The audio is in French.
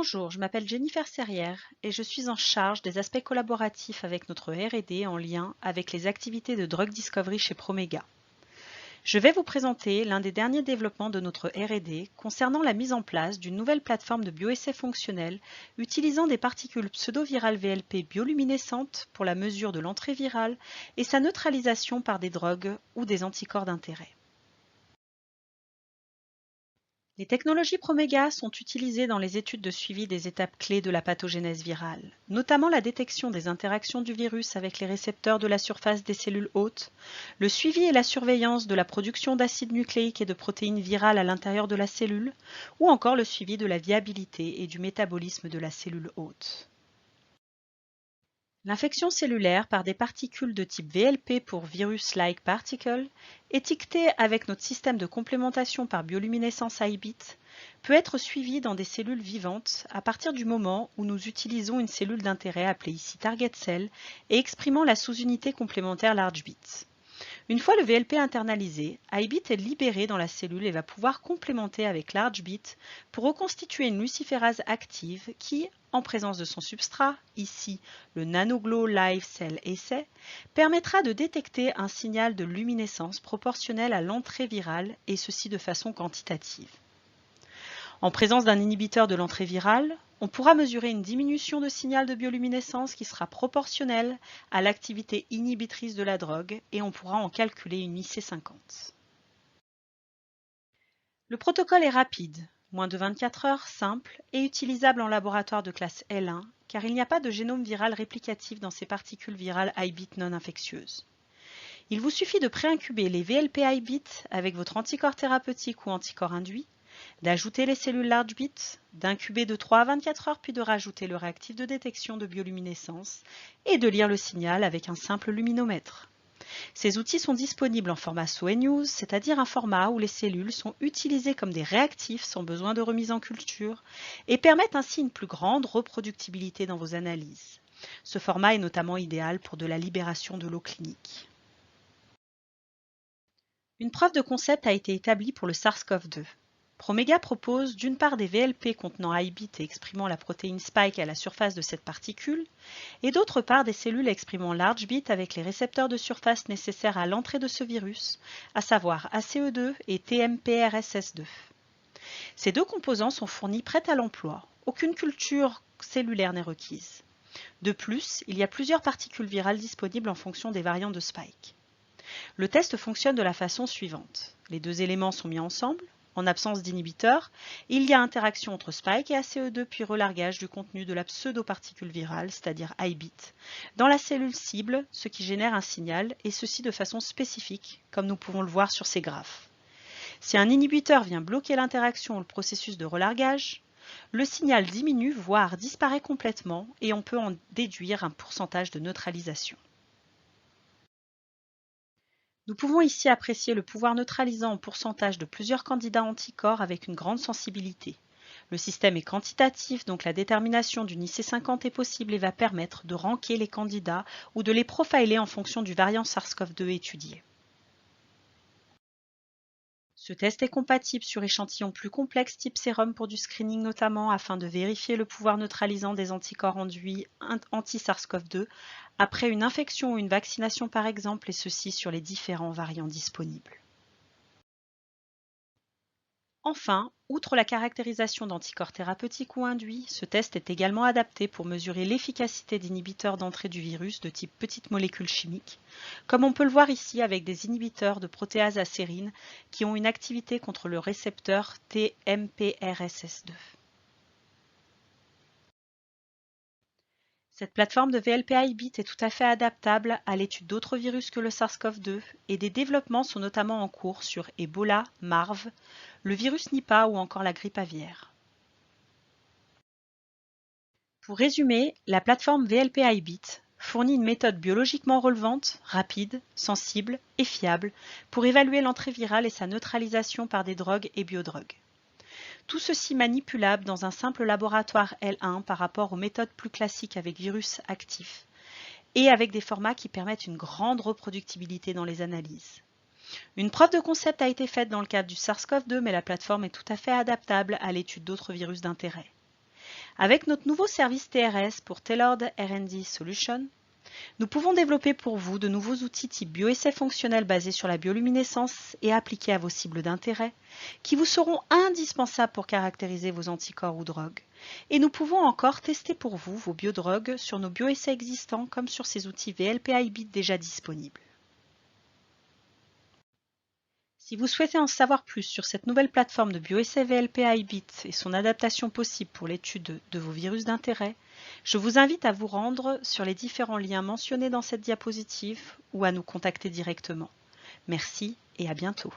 Bonjour, je m'appelle Jennifer Serrière et je suis en charge des aspects collaboratifs avec notre R&D en lien avec les activités de Drug Discovery chez Promega. Je vais vous présenter l'un des derniers développements de notre R&D concernant la mise en place d'une nouvelle plateforme de bioessai fonctionnel utilisant des particules pseudovirales VLP bioluminescentes pour la mesure de l'entrée virale et sa neutralisation par des drogues ou des anticorps d'intérêt. Les technologies Promega sont utilisées dans les études de suivi des étapes clés de la pathogénèse virale, notamment la détection des interactions du virus avec les récepteurs de la surface des cellules hôtes, le suivi et la surveillance de la production d'acides nucléiques et de protéines virales à l'intérieur de la cellule, ou encore le suivi de la viabilité et du métabolisme de la cellule hôte. L'infection cellulaire par des particules de type VLP pour virus-like particle, étiquetées avec notre système de complémentation par bioluminescence IBIT, peut être suivie dans des cellules vivantes à partir du moment où nous utilisons une cellule d'intérêt appelée ici target cell et exprimant la sous-unité complémentaire large bit. Une fois le VLP internalisé, IBIT est libéré dans la cellule et va pouvoir complémenter avec large bit pour reconstituer une luciférase active qui, en présence de son substrat, ici le NanoGlow Live Cell Assay, permettra de détecter un signal de luminescence proportionnel à l'entrée virale et ceci de façon quantitative. En présence d'un inhibiteur de l'entrée virale, on pourra mesurer une diminution de signal de bioluminescence qui sera proportionnelle à l'activité inhibitrice de la drogue et on pourra en calculer une IC50. Le protocole est rapide, moins de 24 heures, simple et utilisable en laboratoire de classe L1 car il n'y a pas de génome viral réplicatif dans ces particules virales IBIT non infectieuses. Il vous suffit de préincuber les VLP IBIT avec votre anticorps thérapeutique ou anticorps induit, d'ajouter les cellules large bit, d'incuber de 3 à 24 heures puis de rajouter le réactif de détection de bioluminescence et de lire le signal avec un simple luminomètre. Ces outils sont disponibles en format SOENUS, c'est-à-dire un format où les cellules sont utilisées comme des réactifs sans besoin de remise en culture et permettent ainsi une plus grande reproductibilité dans vos analyses. Ce format est notamment idéal pour de la libération de l'eau clinique. Une preuve de concept a été établie pour le SARS-CoV-2. Promega propose d'une part des VLP contenant IBIT et exprimant la protéine spike à la surface de cette particule, et d'autre part des cellules exprimant large bit avec les récepteurs de surface nécessaires à l'entrée de ce virus, à savoir ACE2 et TMPRSS2. Ces deux composants sont fournis prêts à l'emploi. Aucune culture cellulaire n'est requise. De plus, il y a plusieurs particules virales disponibles en fonction des variants de spike. Le test fonctionne de la façon suivante. Les deux éléments sont mis ensemble. En absence d'inhibiteur, il y a interaction entre spike et ACE2 puis relargage du contenu de la pseudoparticule virale, c'est-à-dire IBIT, dans la cellule cible, ce qui génère un signal, et ceci de façon spécifique, comme nous pouvons le voir sur ces graphes. Si un inhibiteur vient bloquer l'interaction ou le processus de relargage, le signal diminue, voire disparaît complètement, et on peut en déduire un pourcentage de neutralisation. Nous pouvons ici apprécier le pouvoir neutralisant en pourcentage de plusieurs candidats anticorps avec une grande sensibilité. Le système est quantitatif, donc la détermination d'une IC50 est possible et va permettre de ranker les candidats ou de les profiler en fonction du variant SARS-CoV-2 étudié. Ce test est compatible sur échantillons plus complexes type sérum pour du screening notamment afin de vérifier le pouvoir neutralisant des anticorps induits anti-SARS-CoV-2 après une infection ou une vaccination par exemple et ceci sur les différents variants disponibles. Enfin, outre la caractérisation d'anticorps thérapeutiques ou induits, ce test est également adapté pour mesurer l'efficacité d'inhibiteurs d'entrée du virus de type petites molécules chimiques, comme on peut le voir ici avec des inhibiteurs de protéase acérine qui ont une activité contre le récepteur TMPRSS2. Cette plateforme de VLP-IBIT est tout à fait adaptable à l'étude d'autres virus que le SARS-CoV-2 et des développements sont notamment en cours sur Ebola, MARV, le virus Nipah ou encore la grippe aviaire. Pour résumer, la plateforme VLP-IBIT fournit une méthode biologiquement relevante, rapide, sensible et fiable pour évaluer l'entrée virale et sa neutralisation par des drogues et biodrogues. Tout ceci manipulable dans un simple laboratoire L1 par rapport aux méthodes plus classiques avec virus actifs et avec des formats qui permettent une grande reproductibilité dans les analyses. Une preuve de concept a été faite dans le cadre du SARS-CoV-2, mais la plateforme est tout à fait adaptable à l'étude d'autres virus d'intérêt. Avec notre nouveau service TRS pour Tailored R&D Solution, nous pouvons développer pour vous de nouveaux outils type bioessais fonctionnels basés sur la bioluminescence et appliqués à vos cibles d'intérêt, qui vous seront indispensables pour caractériser vos anticorps ou drogues. Et nous pouvons encore tester pour vous vos biodrogues sur nos bioessais existants comme sur ces outils VLP-IBIT déjà disponibles. Si vous souhaitez en savoir plus sur cette nouvelle plateforme de bioessai VLP-IBIT et son adaptation possible pour l'étude de vos virus d'intérêt, je vous invite à vous rendre sur les différents liens mentionnés dans cette diapositive ou à nous contacter directement. Merci et à bientôt.